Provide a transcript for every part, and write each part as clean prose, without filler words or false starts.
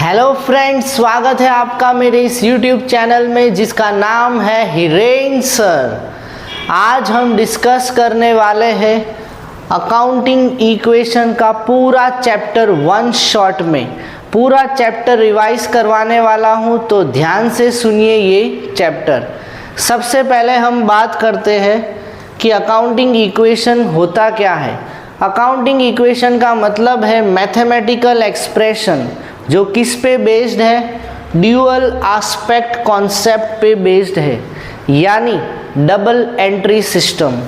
Hello friends, स्वागत है आपका मेरे इस YouTube चैनल में जिसका नाम है हिरेन सर। आज हम डिस्कस करने वाले हैं अकाउंटिंग इक्वेशन का पूरा चैप्टर वन शॉट में। पूरा चैप्टर रिवाइज करवाने वाला हूं, तो ध्यान से सुनिए ये चैप्टर। सबसे पहले हम बात करते हैं कि अकाउंटिंग इक्वेशन होता क्या है। अकाउंटिंग इक्वेशन का मतलब है मैथमेटिकल एक्सप्रेशन जो किस पे बेस्ड है, ड्यूअल एस्पेक्ट कॉन्सेप्ट पे बेस्ड है, यानी डबल एंट्री सिस्टम।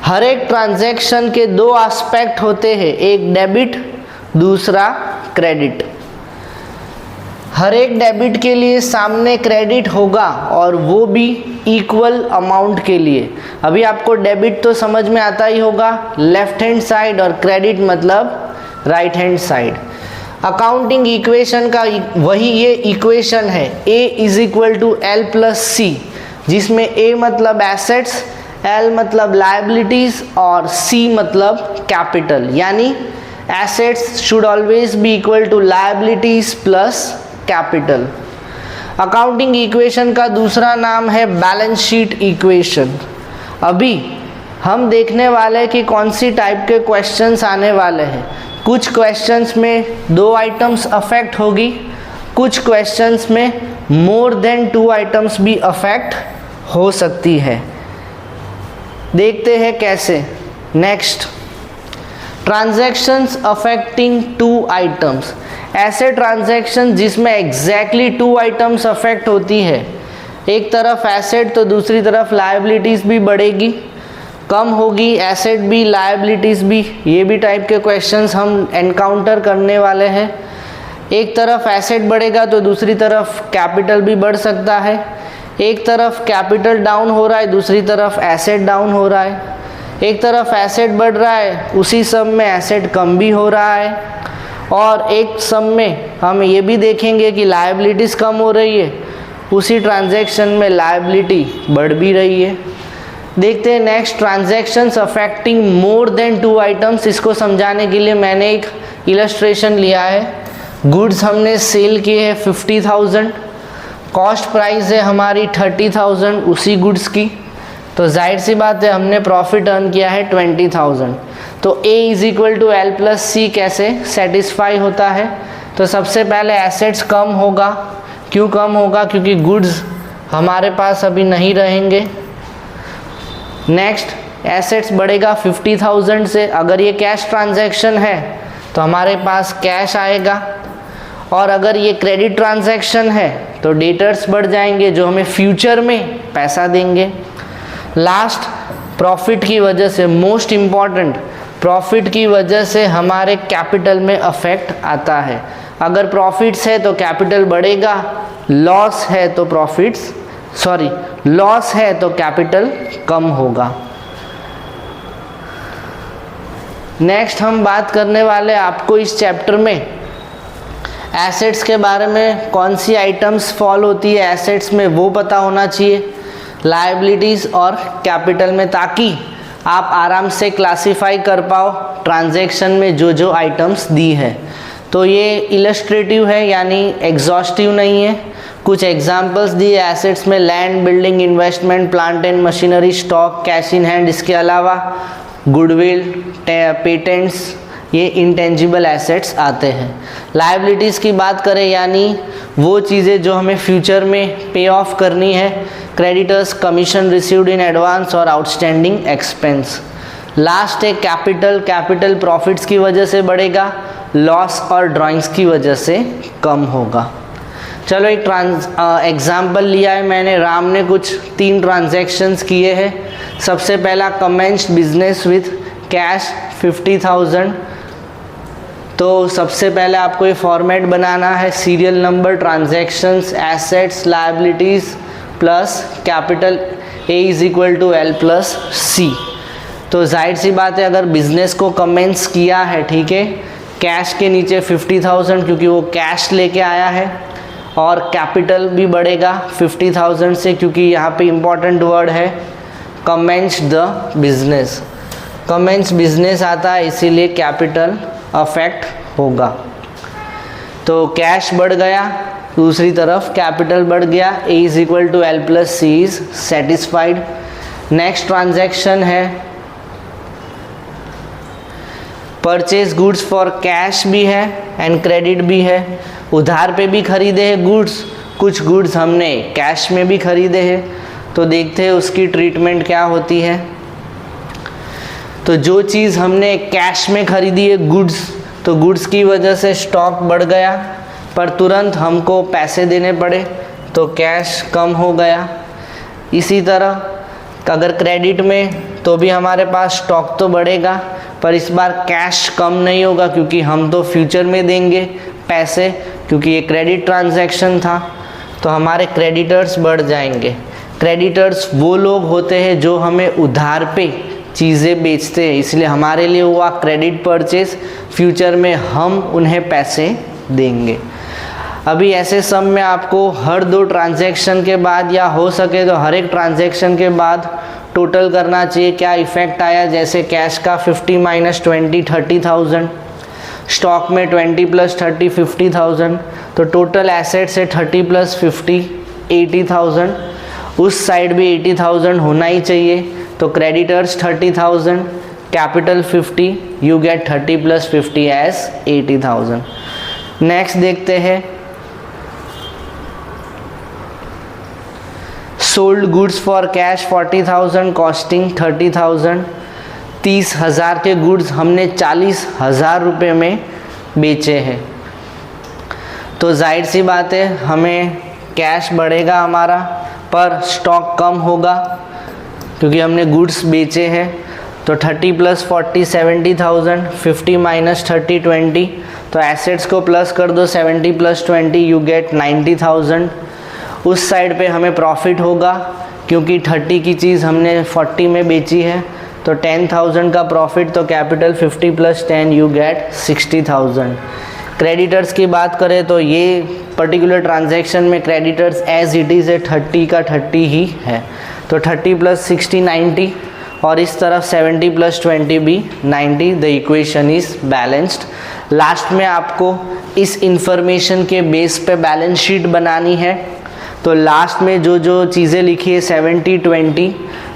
हर एक ट्रांजैक्शन के दो एस्पेक्ट होते हैं, एक डेबिट दूसरा क्रेडिट। हर एक डेबिट के लिए सामने क्रेडिट होगा और वो भी इक्वल अमाउंट के लिए। अभी आपको डेबिट तो समझ में आता ही होगा, लेफ्ट हैंड साइड, और क्रेडिट मतलब right hand side. Accounting equation का वही ये इक्वेशन है, A is equal to L plus C, जिसमें A मतलब एसेट्स, L मतलब लायबिलिटीज और C मतलब कैपिटल, यानी assets should always be equal to liabilities plus capital. Accounting equation का दूसरा नाम है बैलेंस शीट इक्वेशन। अभी हम देखने वाले हैं कि कौन सी टाइप के क्वेश्चंस आने वाले हैं। कुछ क्वेश्चंस में दो आइटम्स अफेक्ट होगी, कुछ क्वेश्चंस में मोर देन टू आइटम्स भी अफेक्ट हो सकती है। देखते हैं कैसे। Next, transactions affecting two items. ऐसे ट्रांजैक्शन जिसमें एग्जैक्टली टू आइटम्स अफेक्ट होती है, एक तरफ एसेट तो दूसरी तरफ लायबिलिटीज़ भी बढ़ेगी, कम होगी, एसेट भी लायबिलिटीज़ भी। ये भी टाइप के क्वेश्चंस हम एनकाउंटर करने वाले हैं। एक तरफ एसेट बढ़ेगा तो दूसरी तरफ कैपिटल भी बढ़ सकता है, एक तरफ कैपिटल डाउन हो रहा है दूसरी तरफ एसेट डाउन हो रहा है, एक तरफ एसेट बढ़ रहा है उसी सम में एसेट कम भी हो रहा है, और एक सम में हम ये भी देखेंगे कि लायबिलिटीज़ कम हो रही है, उसी ट्रांजैक्शन में लायबिलिटी बढ़ भी रही है। देखते हैं next, transactions affecting more than two items. इसको समझाने के लिए मैंने एक इलस्ट्रेशन लिया है। गुड्स हमने सेल किए हैं 50,000, कॉस्ट प्राइस है हमारी 30,000 उसी गुड्स की, तो जाहिर सी बात है हमने प्रॉफिट अर्न किया है 20,000। तो A is equal to L plus C कैसे सेटिस्फाई होता है। तो सबसे पहले एसेट्स कम होगा। क्यों कम होगा? क्योंकि गुड्स हमारे पास अभी नहीं रहेंगे। नेक्स्ट, एसेट्स बढ़ेगा 50,000 से। अगर ये कैश ट्रांजैक्शन है तो हमारे पास कैश आएगा, और अगर ये क्रेडिट ट्रांजैक्शन है तो डेटर्स बढ़ जाएंगे जो हमें फ्यूचर में पैसा देंगे। लास्ट, प्रॉफिट की वजह से, मोस्ट इम्पॉर्टेंट, प्रॉफिट की वजह से हमारे कैपिटल में अफेक्ट आता है। अगर प्रॉफिट्स है तो कैपिटल बढ़ेगा, लॉस है तो लॉस है तो कैपिटल कम होगा। नेक्स्ट हम बात करने वाले आपको इस चैप्टर में एसेट्स के बारे में। कौन सी आइटम्स फॉल होती है एसेट्स में वो पता होना चाहिए, लायबिलिटीज़ और कैपिटल में, ताकि आप आराम से क्लासिफाई कर पाओ ट्रांजैक्शन में जो जो आइटम्स दी है। तो ये इलस्ट्रेटिव है, यानी एग्जॉस्टिव नहीं है। कुछ एग्जांपल्स दिए एसेट्स में, land, building, investment, plant and machinery, stock, cash in hand. इसके अलावा गुडविल, पेटेंट्स, ये इंटेंजिबल एसेट्स आते हैं। लायबिलिटीज़ की बात करें, यानी वो चीज़ें जो हमें फ्यूचर में पे ऑफ करनी है, creditors, commission received in advance और आउटस्टैंडिंग एक्सपेंस। लास्ट है कैपिटल। कैपिटल प्रॉफिट्स की वजह से बढ़ेगा, लॉस और ड्राइंग्स की वजह से कम होगा। चलो एक एग्जाम्पल लिया है मैंने। राम ने कुछ 3 ट्रांजैक्शंस किए हैं। सबसे पहला, कमेंस्ड बिजनेस विथ कैश 50,000। तो सबसे पहले आपको ये फॉर्मेट बनाना है, serial number, transactions, assets, liabilities plus capital, A is equal to L plus C. तो जाहिर सी बात है अगर बिजनेस को कमेंस किया है, ठीक है, कैश के नीचे 50,000 क्योंकि वो कैश लेके आया है, और कैपिटल भी बढ़ेगा 50,000 से, क्योंकि यहाँ पे इम्पॉर्टेंट वर्ड है commence the business. Commence business आता है इसीलिए कैपिटल अफेक्ट होगा। तो कैश बढ़ गया, दूसरी तरफ कैपिटल बढ़ गया। A is equal to L plus C is satisfied. Next transaction है परचेज गुड्स फॉर कैश भी है एंड क्रेडिट भी है। उधार पे भी खरीदे हैं गुड्स, कुछ गुड्स हमने कैश में भी खरीदे हैं। तो देखते हैं उसकी ट्रीटमेंट क्या होती है। तो जो चीज़ हमने कैश में खरीदी है गुड्स, तो गुड्स की वजह से स्टॉक बढ़ गया, पर तुरंत हमको पैसे देने पड़े तो कैश कम हो गया। इसी तरह अगर क्रेडिट में तो भी हमारे पास स्टॉक तो बढ़ेगा, पर इस बार कैश कम नहीं होगा क्योंकि हम तो फ्यूचर में देंगे पैसे, क्योंकि ये क्रेडिट ट्रांजैक्शन था। तो हमारे क्रेडिटर्स बढ़ जाएंगे। क्रेडिटर्स वो लोग होते हैं जो हमें उधार पे चीज़ें बेचते हैं, इसलिए हमारे लिए हुआ क्रेडिट परचेज, फ्यूचर में हम उन्हें पैसे देंगे। अभी ऐसे सम में आपको हर 2 ट्रांजैक्शन के बाद या हो सके तो हर एक ट्रांजैक्शन के बाद टोटल करना चाहिए क्या इफ़ेक्ट आया। जैसे कैश का 50 माइनस 20 30,000, स्टॉक में 20 प्लस 30 50,000, तो टोटल एसेट से 30 प्लस 50 80,000। उस साइड भी 80,000 होना ही चाहिए। तो creditors 30,000, capital 50, you get 30 plus 50 as 80,000। Next देखते हैं sold goods for cash 40,000 costing 30,000। 30,000 के गुड्स हमने 40,000 रुपये में बेचे हैं। तो जाहिर सी बात है हमें कैश बढ़ेगा हमारा, पर स्टॉक कम होगा क्योंकि हमने गुड्स बेचे हैं। तो 30 प्लस 40 70,000, 50 माइनस 30 20, तो एसेट्स को प्लस कर दो 70 प्लस 20 यू गेट 90,000। उस साइड पे हमें प्रॉफिट होगा क्योंकि 30 की चीज़ हमने 40 में बेची है, तो 10,000 का प्रॉफिट। तो capital 50 plus 10 you get 60,000। Creditors की बात करें तो ये पर्टिकुलर ट्रांजैक्शन में क्रेडिटर्स एज इट इज़ है 30 का 30 ही है, तो 30 प्लस 60 90, और इस तरफ 70 प्लस 20 भी 90। The equation is balanced. Last में आपको इस इंफॉर्मेशन के बेस पे बैलेंस शीट बनानी है। तो लास्ट में जो जो चीज़ें लिखी है 70 20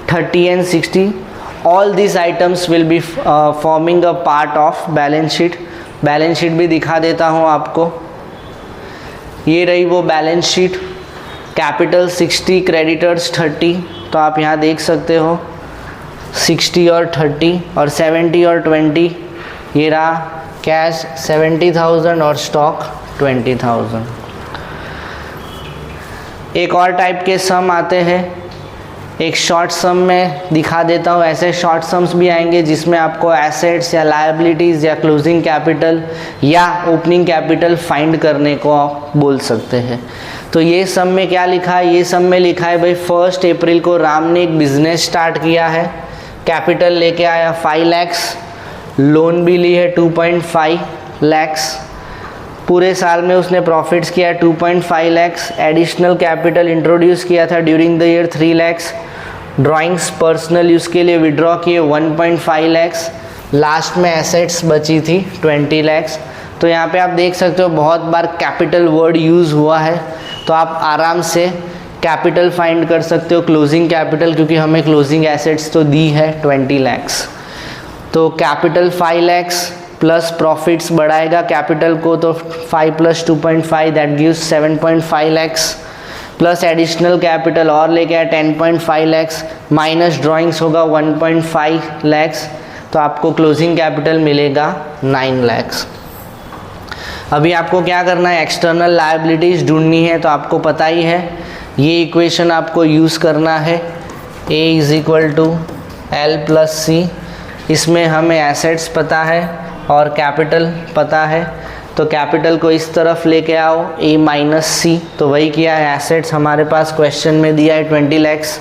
30 and 60, all this items will be forming a part of balance sheet. Balance sheet भी दिखा देता हूँ आपको। ये रही वो बैलेंस शीट। कैपिटल 60, क्रेडिटर्स 30, तो आप यहाँ देख सकते हो 60 और 30 और 70 और 20। ये रहा कैश 70,000 और स्टॉक 20,000। एक और टाइप के सम आते हैं, एक शॉर्ट सम में दिखा देता हूँ। ऐसे शॉर्ट सम्स भी आएंगे जिसमें आपको एसेट्स या लायबिलिटीज़ या क्लोजिंग कैपिटल या ओपनिंग कैपिटल फाइंड करने को बोल सकते हैं। तो ये सम में क्या लिखा है, ये सम में लिखा है भाई 1 अप्रैल को राम ने एक बिज़नेस स्टार्ट किया है, कैपिटल लेके आया 5 lakhs, लोन भी ली है 2.5 lakhs, पूरे साल में उसने प्रॉफिट्स किया 2.5 lakhs, एडिशनल कैपिटल इंट्रोड्यूस किया था during the year 3 lakhs, drawings personal use के लिए विड्रॉ किए 1.5 lakhs, लास्ट में एसेट्स बची थी 20 lakhs। तो यहाँ पे आप देख सकते हो बहुत बार कैपिटल वर्ड यूज़ हुआ है, तो आप आराम से कैपिटल फाइंड कर सकते हो, क्लोजिंग कैपिटल, क्योंकि हमें क्लोजिंग एसेट्स तो दी है 20 lakhs। तो कैपिटल 5 lakhs प्लस प्रॉफिट्स बढ़ाएगा कैपिटल को, तो 5 plus 2.5 that gives 7.5 lakhs, plus additional capital और लेके आया 10.5 lakhs, माइनस ड्राइंग्स होगा 1.5 lakhs, तो आपको क्लोजिंग कैपिटल मिलेगा 9 lakhs। अभी आपको क्या करना है, एक्सटर्नल लायबिलिटीज़ ढूंढनी है। तो आपको पता ही है ये इक्वेशन आपको यूज़ करना है, A is equal to L plus C। इसमें हमें एसेट्स पता है और कैपिटल पता है, तो कैपिटल को इस तरफ लेके आओ A माइनस C, तो वही किया है। एसेट्स हमारे पास क्वेश्चन में दिया है 20 lakhs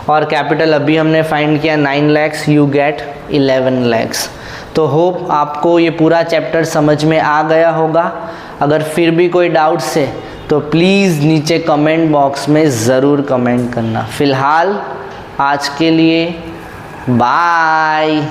और कैपिटल अभी हमने फाइंड किया 9 lakhs, यू गेट 11 lakhs। तो होप आपको ये पूरा चैप्टर समझ में आ गया होगा। अगर फिर भी कोई डाउट्स है तो प्लीज़ नीचे कमेंट बॉक्स में ज़रूर कमेंट करना। फ़िलहाल आज के लिए बाय।